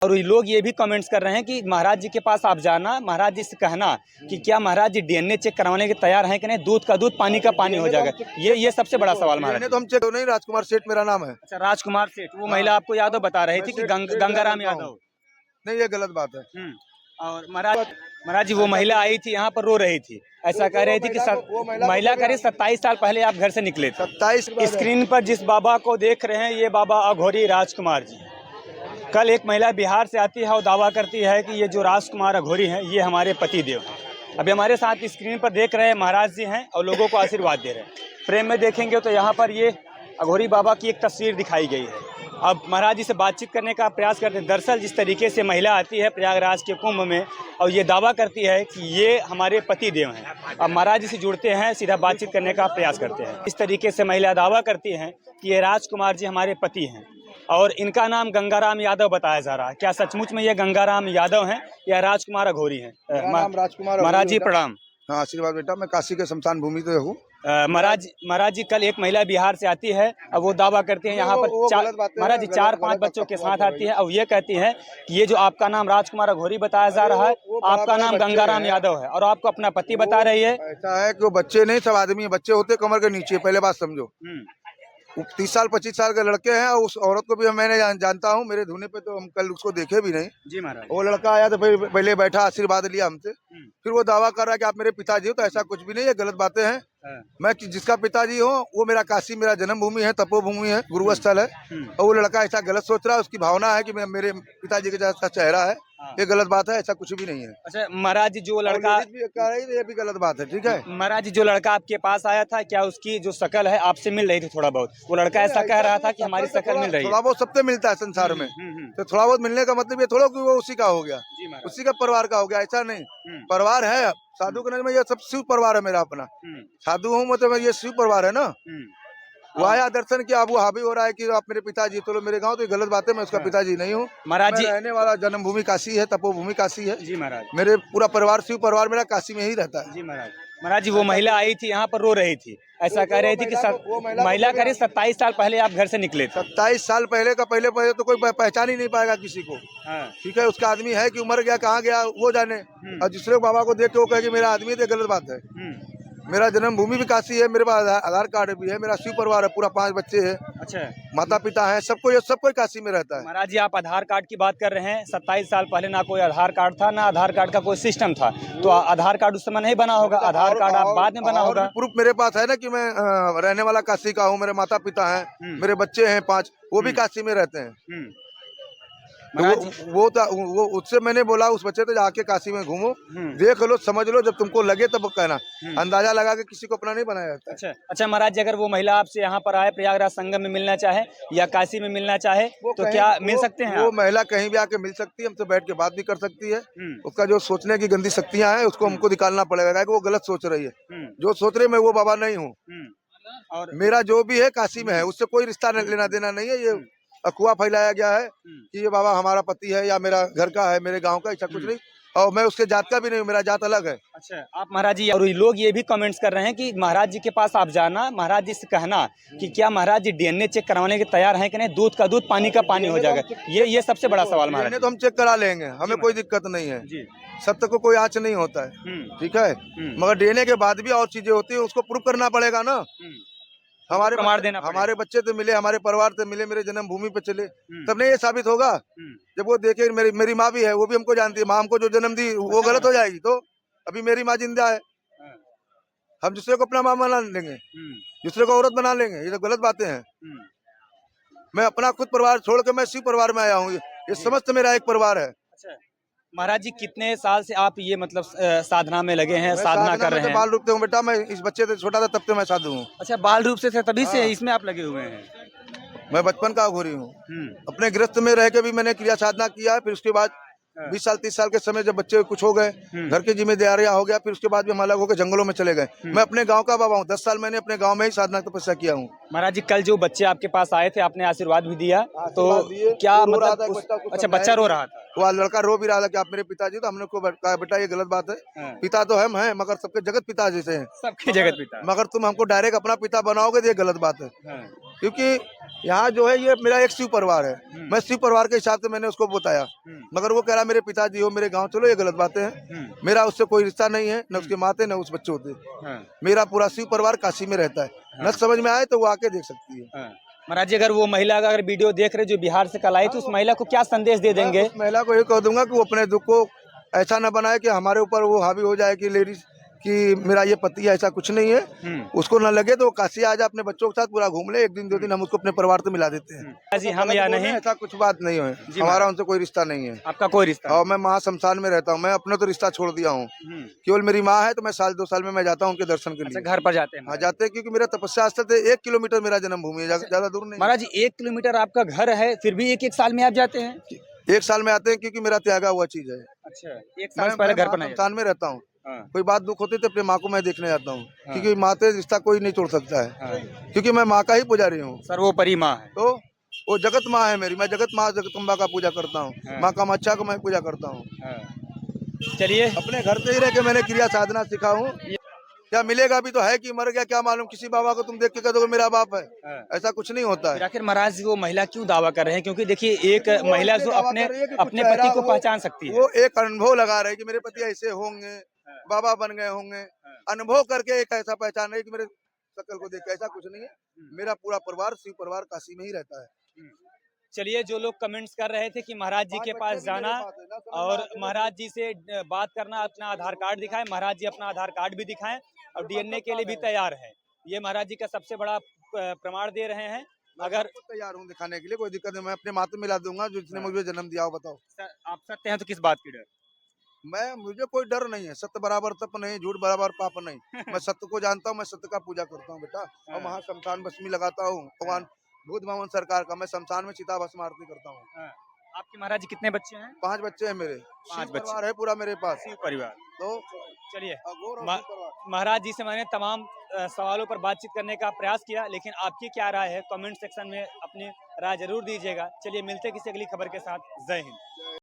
और लोग ये भी कमेंट्स कर रहे हैं कि महाराज जी के पास आप जाना, महाराज जी से कहना कि क्या महाराज जी डीएनए चेक करवाने के तैयार हैं कि नहीं, दूध का दूध पानी का पानी हो जाएगा। ये सबसे बड़ा सवाल महाराज। तो हम चेक नहीं, राजकुमार सेठ मेरा नाम है। अच्छा, राजकुमार सेठ, वो महिला आपको यादव बता रही थी कि गंगाराम यादव। नहीं, ये गलत बात है। और महाराज जी वो महिला आई थी यहाँ पर रो रही थी, ऐसा कह रही थी कि महिला करीब 27 साल पहले आप घर से निकले थे। 27 स्क्रीन पर जिस बाबा को देख रहे हैं ये बाबा अघोरी राजकुमार जी। कल एक महिला बिहार से आती है और दावा करती है कि ये जो राजकुमार अघोरी हैं ये हमारे पति देव हैं। अभी हमारे साथ स्क्रीन पर देख रहे हैं महाराज जी हैं और लोगों को आशीर्वाद दे रहे हैं। फ्रेम में देखेंगे तो यहाँ पर ये अघोरी बाबा की एक तस्वीर दिखाई गई है। अब महाराज जी से बातचीत करने का प्रयास करते हैं। दरअसल जिस तरीके से महिला आती है प्रयागराज के कुंभ में और ये दावा करती है कि ये हमारे पति देव हैं, अब महाराज जी से जुड़ते हैं, सीधा बातचीत करने का प्रयास करते हैं। इस तरीके से महिला दावा करती है कि ये राजकुमार जी हमारे पति हैं और इनका नाम गंगाराम यादव बताया जा रहा है। क्या सचमुच में ये गंगाराम यादव हैं या राजकुमार अघोरी हैं? राजकुमार। महाराज जी प्रणाम। हाँ, आशीर्वाद बेटा। मैं काशी के शमशान भूमि से हूँ। महाराज जी कल एक महिला बिहार से आती है और वो दावा करती है यहाँ पर महाराज जी 4-5 बच्चों के साथ आती है और ये कहती है कि ये जो आपका नाम राजकुमार अघोरी बताया जा रहा है, आपका नाम गंगाराम यादव है और आपको अपना पति बता रही है। ऐसा है कि वो बच्चे नहीं, सब आदमी है। बच्चे होते कमर के नीचे, पहले बात समझो। 30 साल 25 साल के लड़के हैं और उस औरत को भी मैंने जानता हूँ। मेरे धुने पे तो हम कल उसको देखे भी नहीं जी महाराज। वो लड़का आया तो पहले बैठा, आशीर्वाद लिया हमसे, फिर वो दावा कर रहा है कि आप मेरे पिताजी हो। तो ऐसा कुछ भी नहीं है, गलत बातें हैं। मैं जिसका पिताजी हूँ वो मेरा काशी, मेरा जन्मभूमि है, तपोभूमि है, गुरुस्थल है। और वो लड़का ऐसा गलत सोच रहा है, उसकी भावना है कि मेरे पिताजी के जैसा चेहरा है। ये गलत बात है, ऐसा कुछ भी नहीं है। अच्छा महाराज जी, जो लड़का ये भी गलत बात है, ठीक है। महाराज जी जो लड़का आपके पास आया था, क्या उसकी जो शक्ल है आपसे मिल रही थी थोड़ा बहुत? वो लड़का ऐसा कह रहा था कि हमारी शक्ल मिल रही है। थोड़ा बहुत सबसे मिलता है संसार में, तो थोड़ा बहुत मिलने का मतलब ये थोड़ा कि वो उसी का हो गया, उसी का परिवार का हो गया, ऐसा नहीं। परिवार है साधु के नजर में, ये सब शिव परिवार है मेरा अपना। साधु हूँ मतलब ये शिव परिवार है ना। वो आया दर्शन किया, अब वो हावी हो रहा है कि आप मेरे पिताजी, तो लो मेरे गांव, तो ये गलत बात है। मैं उसका पिताजी नहीं हूँ। महाराज जी रहने वाला जन्मभूमि काशी है, तपोभूमि काशी है। जी महाराज। मेरे पूरा परिवार, शिव परिवार मेरा काशी में ही रहता है। जी महाराज। महाराज जी वो महिला आई थी यहाँ पर रो रही थी, ऐसा कह रही थी कि महिला करीब 27 साल पहले आप घर से निकले थे। 27 साल पहले का पहले तो कोई पहचान ही नहीं पाएगा किसी को। ठीक है, उसका आदमी है कि उमर गया, कहाँ गया वो जाने। और दूसरे बाबा को देख के वो कहे कि मेरा आदमी, तो गलत बात है। मेरा जन्मभूमि भी काशी है, मेरे पास आधार कार्ड भी है, मेरा शिव परिवार है, पूरा 5 बच्चे हैं। अच्छा, माता पिता है, सब कोई काशी में रहता है। महाराज जी आप आधार कार्ड की बात कर रहे हैं, 27 साल पहले ना कोई आधार कार्ड था, ना आधार कार्ड का कोई सिस्टम था, तो आधार कार्ड उस समय नहीं बना होगा, आधार कार्ड आप बाद में बना होगा। प्रूफ मेरे पास है ना कि मैं रहने वाला काशी का हूँ। मेरे माता पिता हैं, मेरे बच्चे हैं 5, वो भी काशी में रहते हैं। तो वो उससे मैंने बोला उस बच्चे तो जाके काशी में घूमो, देख लो, समझ लो, जब तुमको लगे तब कहना। अंदाजा लगा के किसी को अपना नहीं बनाया जाता। अच्छा महाराज जी, अगर वो महिला आपसे यहाँ पर आए, प्रयागराज संगम में मिलना चाहे या काशी में मिलना चाहे, तो क्या मिल सकते हैं? वो महिला कहीं भी आके मिल सकती है, हमसे बैठ के बात भी कर सकती है। उसका जो सोचने की गंदी शक्तियाँ हैं उसको हमको निकालना पड़ेगा, वो गलत सोच रही है। जो सोच रही, मैं वो बाबा नहीं हूँ। और मेरा जो भी है काशी में है, उससे कोई रिश्ता लेना देना नहीं है। ये अफवाह फैलाया गया है कि ये बाबा हमारा पति है या मेरा घर का है, मेरे गांव का, ऐसा कुछ नहीं। और मैं उसके जात का भी नहीं हूँ, मेरा जात अलग है। अच्छा, आप महाराज जी, और लोग ये भी कमेंट्स कर रहे हैं कि महाराज जी के पास आप जाना, महाराज जी से कहना कि क्या महाराज जी डीएनए चेक करवाने के तैयार हैं कि नहीं, दूध का दूध पानी का पानी हो जाएगा। ये सबसे बड़ा सवाल महाराज। तो हम चेक करा लेंगे, हमें कोई दिक्कत नहीं है। सत्य को कोई आँच नहीं होता है, ठीक है। मगर डीएनए के बाद भी और चीजें होती है, उसको प्रूफ करना पड़ेगा ना। हमारे बच्चे तो मिले, हमारे परिवार तो मिले, मेरे जन्मभूमि पे चले, तब नहीं ये साबित होगा। जब वो देखे मेरी माँ भी है, वो भी हमको जानती है, माँ हमको जो जन्म दी वो गलत हो जाएगी। तो अभी मेरी माँ जिंदा है, हम दूसरे को अपना माँ बना लेंगे, दूसरे को औरत बना लेंगे, ये तो गलत बातें हैं। मैं अपना खुद परिवार छोड़ के मैं शिव परिवार में आया हूँ, ये समस्त मेरा एक परिवार है। महाराज जी कितने साल से आप ये मतलब साधना में लगे हैं, साधना कर रहे हैं? बाल रूप से हूँ बेटा, मैं इस बच्चे से छोटा था तब से मैं साधु हूँ। अच्छा, बाल रूप से थे तभी से इसमें आप लगे हुए हैं? मैं बचपन का अघोरी हूँ। अपने गृहस्थ में रह के भी मैंने क्रिया साधना किया है। फिर उसके बाद 20 साल 30 साल के समय जब बच्चे कुछ हो गए, घर की जिम्मेदारियां हो गया, फिर उसके बाद भी हम अलग होकर जंगलों में चले गए। मैं अपने गांव का बाबा हूँ, 10 साल मैंने अपने गांव में ही साधना तपस्या किया हूँ। महाराज जी कल जो बच्चे आपके पास आए थे, आपने आशीर्वाद भी दिया, तो क्या मतलब अच्छा बच्चा रो रहा था? वो लड़का रो भी रहा था कि आप मेरे पिताजी, तो हमने को कहा बेटा ये गलत बात है, हाँ। पिता तो हम हैं मगर सबके जगत पिता जैसे हैं, सबकी जगत पिता। मगर तुम हमको डायरेक्ट अपना पिता बनाओगे तो ये गलत बात है। हाँ। क्योंकि यहाँ जो है ये मेरा एक शिव परिवार है, मैं शिव परिवार के हिसाब से मैंने उसको बताया, मगर वो कह रहा मेरे पिताजी हो मेरे गांव चलो, ये गलत बातें हैं। मेरा उससे कोई रिश्ता नहीं है, न उसके माते न उस बच्चे होते। हाँ। मेरा पूरा शिव परिवार काशी में रहता है, न समझ में आए तो वो आके देख सकती है। हाँ। महाराज जी, अगर वो महिला अगर वीडियो देख रहे जो बिहार से कल आई, तो उस महिला को क्या संदेश दे देंगे? उस महिला को ये कह दूंगा कि वो अपने दुख को ऐसा न बनाए कि हमारे ऊपर वो हावी हो जाए कि लेडीज कि मेरा ये पति है, ऐसा कुछ नहीं है। उसको न लगे तो वो काशी आ जाए, अपने बच्चों के साथ पूरा घूम ले, एक दिन 2 दिन हम उसको अपने परिवार से मिला देते हैं। जी हम या नहीं, ऐसा कुछ बात नहीं है, हमारा उनसे कोई रिश्ता नहीं है। आपका कोई रिश्ता? और मैं महाशमशान में रहता हूँ, मैं अपना तो रिश्ता छोड़ दिया हूँ, केवल मेरी माँ है तो मैं 1-2 साल में मैं जाता हूँ उनके दर्शन के लिए। घर पर जाते हैं? हाँ जाते हैं, क्योंकि मेरा तपस्या स्थल से 1 किलोमीटर मेरा जन्मभूमि है, ज्यादा दूर नहीं। महाराज जी 1 किलोमीटर आपका घर है, फिर भी एक साल में आप जाते हैं? 1 साल में आते हैं, क्योंकि मेरा त्यागा हुआ चीज है। अच्छा, 1 साल पहले घर पर नहीं? शमशान में रहता हूँ, कोई बात दुख होती तो अपनी माँ को मैं देखने जाता हूँ, हाँ। क्योंकि माँ से रिश्ता कोई नहीं तोड़ सकता है। हाँ। क्योंकि मैं माँ का ही पुजारी हूँ, सर्वोपरि माँ है। तो वो जगत माँ है मेरी, मैं जगत माँ जगदम्बा का पूजा करता हूँ, हाँ। माँ कामाख्या को मैं पूजा करता हूँ। चलिए, अपने घर से ही रह के मैंने क्रिया साधना सीखा हूँ। क्या मिलेगा भी तो है कि मर गया क्या मालूम, किसी बाबा को तुम देख के कह दो मेरा बाप है, ऐसा कुछ नहीं होता है। आखिर महाराज जी वो महिला क्यों दावा कर रहे हैं? क्योंकि देखिए एक महिला जो अपने पति को पहचान सकती है, वो एक अनुभव लगा रहे कि मेरे पति ऐसे होंगे, बाबा बन गए होंगे, अनुभव करके एक ऐसा पहचान रहे कि मेरे शक्ल को देख के। ऐसा कुछ नहीं है, मेरा पूरा परिवार शिव परिवार काशी में ही रहता है। चलिए, जो लोग कमेंट्स कर रहे थे कि महाराज जी के पास जाना और महाराज जी से बात करना, अपना आधार कार्ड दिखाएं, महाराज जी अपना आधार कार्ड भी दिखाएं और डीएनए के लिए भी तैयार है, ये महाराज जी का सबसे बड़ा प्रमाण दे रहे हैं। अगर तैयार हूँ दिखाने के लिए, कोई दिक्कत नहीं, मैं अपने माथे मिला दूंगा जिसने मुझे जन्म दिया हो। बताओ आप सत्य हैं तो किस बात की डर? मुझे कोई डर नहीं है, सत्य बराबर तप नहीं, झूठ बराबर पाप नहीं। मैं सत्य को जानता हूँ, मैं सत्य का पूजा करता हूँ बेटा, और वहाँ शमशान भस्मी लगाता हूँ भगवान भूत भवन सरकार का, मैं शमशान में चिता भस्म आरती करता हूँ। आपके महाराज जी कितने बच्चे हैं? 5 बच्चे हैं मेरे, 5 बच्चे परिवार है पूरा मेरे पास, शिव परिवार। तो चलिए, महाराज जी से मैंने तमाम सवालों पर बातचीत करने का प्रयास किया, लेकिन आपकी क्या राय है कमेंट सेक्शन में अपनी राय जरूर दीजिएगा। चलिए, मिलते किसी अगली खबर के साथ। जय हिंद।